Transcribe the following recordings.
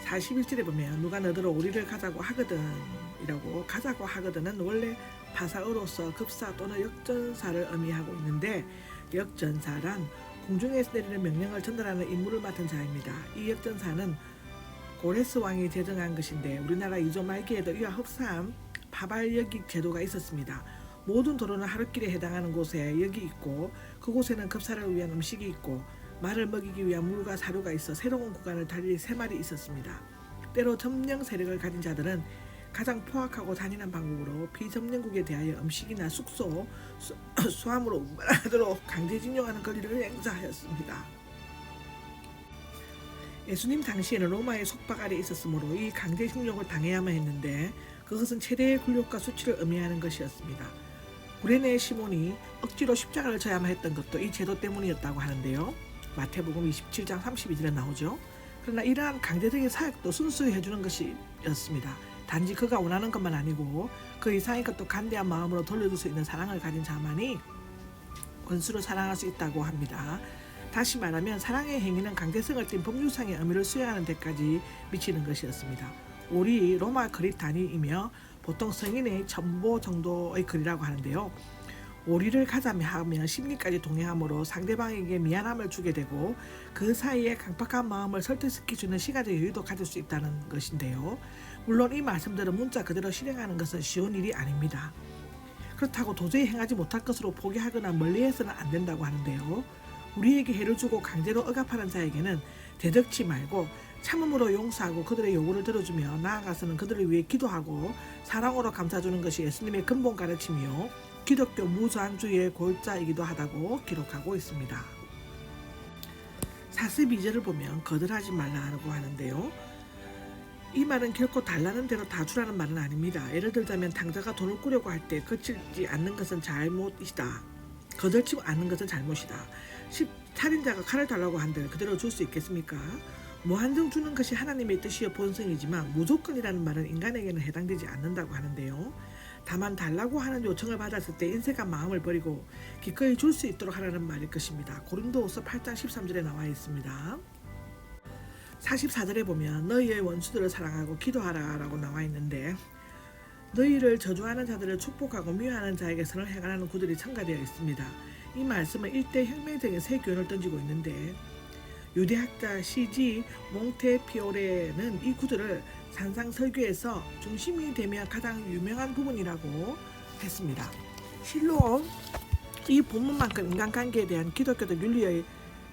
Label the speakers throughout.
Speaker 1: 41절에 보면 누가 너더러 우리를 가자고 하거든 이라고 가자고 하거든은 원래 파사어로서 급사 또는 역전사를 의미하고 있는데 역전사란 공중에서 내리는 명령을 전달하는 임무를 맡은 자입니다. 이 역전사는 고레스 왕이 제정한 것인데 우리나라 이조 말기에도 이와 흡사한 파발역익 제도가 있었습니다. 모든 도로는 하루길에 해당하는 곳에 역이 있고 그곳에는 급사를 위한 음식이 있고 말을 먹이기 위한 물과 사료가 있어 새로운 구간을 달릴 3마리 있었습니다. 때로 점령 세력을 가진 자들은 가장 포악하고 잔인한 방법으로 비점령국에 대하여 음식이나 숙소, 수함으로 운반하도록 강제징용하는 권리를 행사하였습니다. 예수님 당시에는 로마의 속박 아래 있었으므로 이 강제징용을 당해야만 했는데 그것은 최대의 굴욕과 수치를 의미하는 것이었습니다. 구레네 시몬이 억지로 십자가를 져야만 했던 것도 이 제도 때문이었다고 하는데요. 마태복음 27장 32절에 나오죠. 그러나 이러한 강제적인 사역도 순수히 해주는 것이었습니다. 단지 그가 원하는 것만 아니고 그 이상의 것도 간대한 마음으로 돌려줄 수 있는 사랑을 가진 자만이 원수를 사랑할 수 있다고 합니다. 다시 말하면 사랑의 행위는 강제성을 띤 법률상의 의미를 수행하는 데까지 미치는 것이었습니다. 올이 로마 거리 단위이며 보통 성인의 천보 정도의 거리라고 하는데요. 오리를 가자며 하면 심리까지 동행함으로 상대방에게 미안함을 주게 되고 그 사이에 강박한 마음을 설득시켜주는 시간적 여유도 가질 수 있다는 것인데요. 물론 이 말씀대로 문자 그대로 실행하는 것은 쉬운 일이 아닙니다. 그렇다고 도저히 행하지 못할 것으로 포기하거나 멀리해서는 안 된다고 하는데요. 우리에게 해를 주고 강제로 억압하는 자에게는 대적치 말고 참음으로 용서하고 그들의 요구를 들어주며 나아가서는 그들을 위해 기도하고 사랑으로 감싸주는 것이 예수님의 근본 가르침이요 기독교 무저항주의의 골자이기도 하다고 기록하고 있습니다. 42절을 보면 거절하지 말라고 하는데요. 이 말은 결코 달라는 대로 다 주라는 말은 아닙니다. 예를 들자면 당자가 돈을 꾸려고 할 때 거칠지 않는 것은 잘못이다. 거절치 않는 것은 잘못이다. 살인자가 칼을 달라고 한들 그대로 줄 수 있겠습니까? 무한정 주는 것이 하나님의 뜻이여 본성이지만 무조건이라는 말은 인간에게는 해당되지 않는다고 하는데요. 다만 달라고 하는 요청을 받았을 때 인색한 마음을 버리고 기꺼이 줄 수 있도록 하라는 말일 것입니다. 고린도후서 8장 13절에 나와 있습니다. 44절에 보면 너희의 원수들을 사랑하고 기도하라 라고 나와 있는데 너희를 저주하는 자들을 축복하고 미워하는 자에게 선을 행하라는 구절이 첨가되어 있습니다. 이 말씀은 일대 혁명적인 새 교훈을 던지고 있는데 유대학자 C.G. 몽테피오레는 이 구절을 산상설교에서 중심이 되며 가장 유명한 부분이라고 했습니다. 실로 이 본문만큼 인간관계에 대한 기독교적 윤리의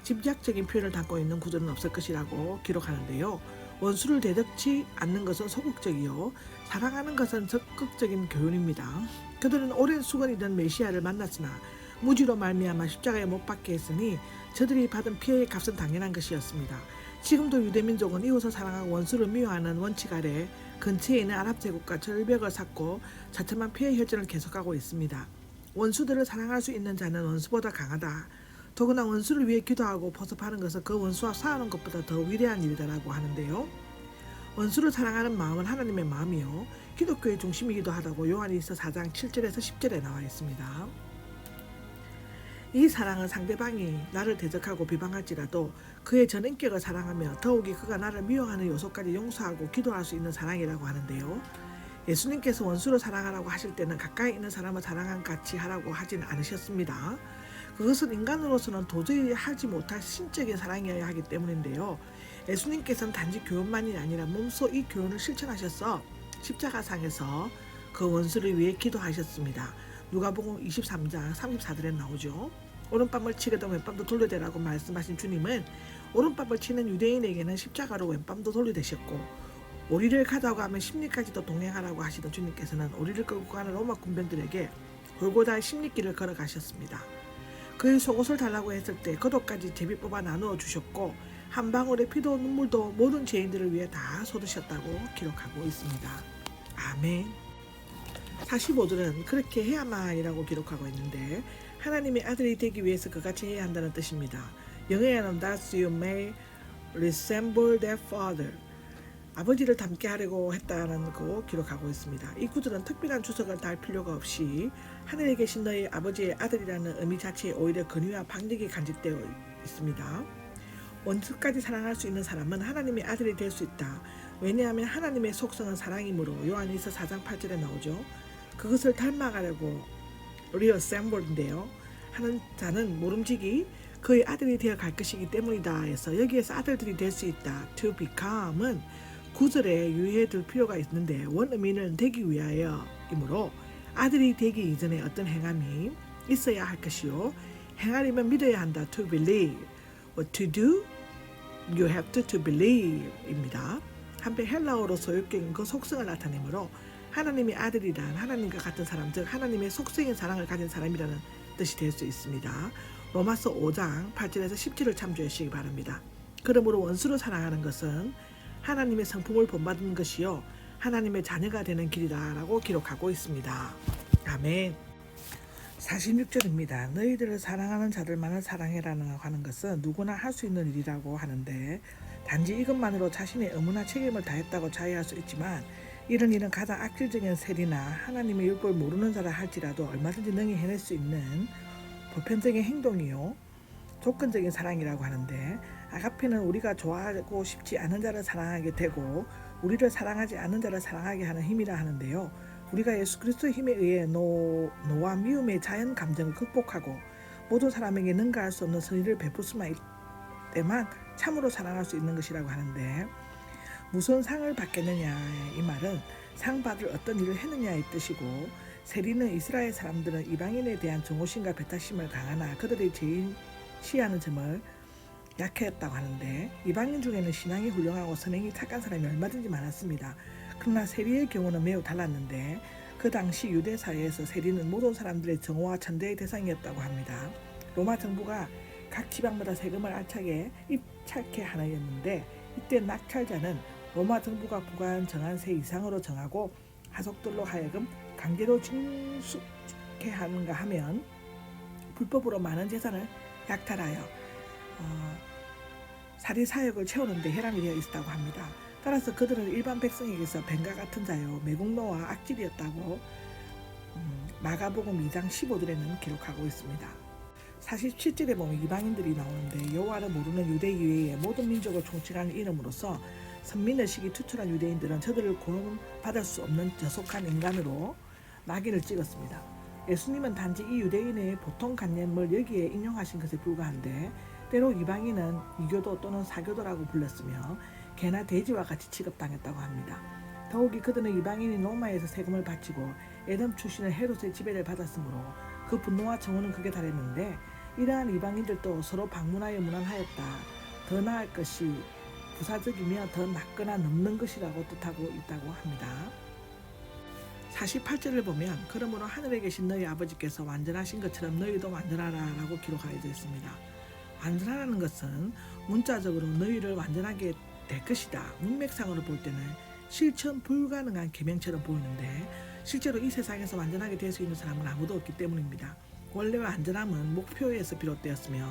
Speaker 1: 집약적인 표현을 담고 있는 구절은 없을 것이라고 기록하는데요. 원수를 대적치 않는 것은 소극적이요 사랑하는 것은 적극적인 교훈입니다. 그들은 오랜 수건이던 메시아를 만났으나 무지로 말미암아 십자가에 못 박게 했으니 저들이 받은 피해의 값은 당연한 것이었습니다. 지금도 유대민족은 이웃을 사랑하고 원수를 미워하는 원칙 아래 근처에 있는 아랍 제국과 절벽을 쌓고 자체만 피해 혈전을 계속하고 있습니다. 원수들을 사랑할 수 있는 자는 원수보다 강하다. 더구나 원수를 위해 기도하고 포섭하는 것은 그 원수와 싸우는 것보다 더 위대한 일이다라고 하는데요. 원수를 사랑하는 마음은 하나님의 마음이요 기독교의 중심이기도 하다고 요한일서 4장 7절에서 10절에 나와 있습니다. 이 사랑은 상대방이 나를 대적하고 비방할지라도 그의 전인격을 사랑하며 더욱이 그가 나를 미워하는 요소까지 용서하고 기도할 수 있는 사랑이라고 하는데요. 예수님께서 원수를 사랑하라고 하실 때는 가까이 있는 사람을 사랑한 같이 하라고 하지는 않으셨습니다. 그것은 인간으로서는 도저히 하지 못할 신적인 사랑이어야 하기 때문인데요. 예수님께서는 단지 교훈만이 아니라 몸소 이 교훈을 실천하셔서 십자가상에서 그 원수를 위해 기도하셨습니다. 누가복음 23장 34절에 나오죠. 오른밤을 치게도 왼밤도 돌려대라고 말씀하신 주님은 오른밤을 치는 유대인에게는 십자가로 왼밤도 돌려대셨고 오리를 가자고 하면 십리까지도 동행하라고 하시던 주님께서는 오리를 끌고 가는 로마 군병들에게 골고다의 십리길을 걸어가셨습니다. 그의 속옷을 달라고 했을 때 겉옷까지 제비 뽑아 나누어 주셨고 한 방울의 피도 눈물도 모든 죄인들을 위해 다 쏟으셨다고 기록하고 있습니다. 아멘. 45절은 그렇게 해야만이라고 기록하고 있는데 하나님의 아들이 되기 위해서 그같이 해야 한다는 뜻입니다. 영어에는 that you may resemble their father 아버지를 닮게 하려고 했다는 거 기록하고 있습니다. 이 구절은 특별한 주석을 달 필요가 없이 하늘에 계신 너희 아버지의 아들이라는 의미 자체에 오히려 근위와 박력이 간직되어 있습니다. 원수까지 사랑할 수 있는 사람은 하나님의 아들이 될 수 있다. 왜냐하면 하나님의 속성은 사랑이므로 요한일서 4장 8절에 나오죠. 그것을 닮아가려고 리어셈블인데요. 하는 자는 모름지기 그의 아들이 되어 갈 것이기 때문이다 해서 여기에서 아들들이 될 수 있다. To become은 구절에 유의해 둘 필요가 있는데 원의미는 되기 위하여 이므로 아들이 되기 이전에 어떤 행함이 있어야 할 것이요. 행하려면 믿어야 한다. To believe. What to do? You have to believe 입니다. 한편 헬라어로 소유격인 그 속성을 나타내므로 하나님의 아들이란 하나님과 같은 사람, 즉 하나님의 속성인 사랑을 가진 사람이라는 뜻이 될 수 있습니다. 로마서 5장 8절에서 10절을 참조해 주시기 바랍니다. 그러므로 원수를 사랑하는 것은 하나님의 성품을 본받는 것이요 하나님의 자녀가 되는 길이다 라고 기록하고 있습니다. 아멘. 46절입니다. 너희들을 사랑하는 자들만을 사랑해라는 하는 것은 누구나 할 수 있는 일이라고 하는데 단지 이것만으로 자신의 의무나 책임을 다했다고 자의할 수 있지만 이런 일은 가장 악질적인 세리나 하나님의 율법을 모르는 자라 할지라도 얼마든지 능히 해낼 수 있는 보편적인 행동이요 조건적인 사랑이라고 하는데 아가페는 우리가 좋아하고 싶지 않은 자를 사랑하게 되고 우리를 사랑하지 않는 자를 사랑하게 하는 힘이라 하는데요. 우리가 예수 그리스도의 힘에 의해 노와 미움의 자연 감정을 극복하고 모든 사람에게 능가할 수 없는 선의를 베풀 수만 있을 때만 참으로 사랑할 수 있는 것이라고 하는데 무슨 상을 받겠느냐 이 말은 상 받을 어떤 일을 했느냐의 뜻이고 세리는 이스라엘 사람들은 이방인에 대한 정오심과 배타심을 강하나 그들의 제일시하는 점을 약했다고 하는데 이방인 중에는 신앙이 훌륭하고 선행이 착한 사람이 얼마든지 많았습니다. 그러나 세리의 경우는 매우 달랐는데 그 당시 유대 사회에서 세리는 모든 사람들의 정오와 천대의 대상이었다고 합니다. 로마 정부가 각 지방마다 세금을 알차게 입찰케 하였는데 이때 낙찰자는 로마 정부가 부과한 정한 세 이상으로 정하고 하속들로 하여금 강제로 징수케 하는가 하면 불법으로 많은 재산을 약탈하여 사리사욕을 채우는 데 혈안이 되어 있었다고 합니다. 따라서 그들은 일반 백성에게서 뱀과 같은 자요 매국노와 악질이었다고 마가복음 2장 15절에는 기록하고 있습니다. 47절에 보면 이방인들이 나오는데 여호와를 모르는 유대 이외의 모든 민족을 총칭하는 이름으로서 선민의식이 투철한 유대인들은 저들을 구원받을 수 없는 저속한 인간으로 낙인을 찍었습니다. 예수님은 단지 이 유대인의 보통 관념을 여기에 인용하신 것에 불과한데 때로 이방인은 이교도 또는 사교도라고 불렀으며 개나 돼지와 같이 취급당했다고 합니다. 더욱이 그들은 이방인이 로마에서 세금을 바치고 에돔 출신의 헤롯의 지배를 받았으므로 그 분노와 정오는 극에 달했는데 이러한 이방인들도 서로 방문하여 무난하였다. 더 나을 것이 부사적이며 더 낫거나 넘는 것이라고 뜻하고 있다고 합니다. 48절을 보면 그러므로 하늘에 계신 너희 아버지께서 완전하신 것처럼 너희도 완전하라 라고 기록하여 있습니다. 완전하라는 것은 문자적으로 너희를 완전하게 될 것이다. 문맥상으로 볼 때는 실천 불가능한 계명처럼 보이는데 실제로 이 세상에서 완전하게 될 수 있는 사람은 아무도 없기 때문입니다. 원래 완전함은 목표에서 비롯되었으며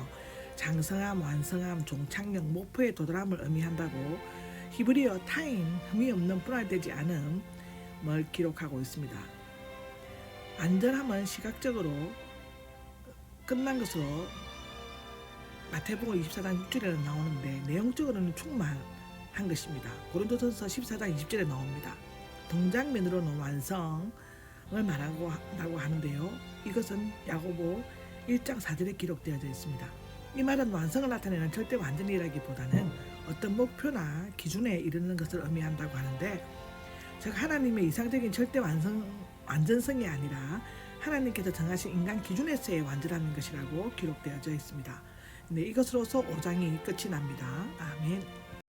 Speaker 1: 장성함, 완성함, 종착역, 목표에 도달함을 의미한다고 히브리어 타임, 흠이 없는 분할되지 않음을 기록하고 있습니다. 완전함은 시각적으로 끝난 것으로 마태복음 24장 6절에는 나오는데 내용적으로는 충만한 것입니다. 고린도전서 14장 20절에 나옵니다. 동장면으로는 완성을 말한다고 하는데요. 이것은 야고보 1장 4절에 기록되어져 있습니다. 이 말은 완성을 나타내는 절대 완전이라기보다는 어떤 목표나 기준에 이르는 것을 의미한다고 하는데 즉 하나님의 이상적인 절대 완전성이 아니라 하나님께서 정하신 인간 기준에서의 완전한 것이라고 기록되어져 있습니다. 네, 이것으로서 5장이 끝이 납니다. 아멘.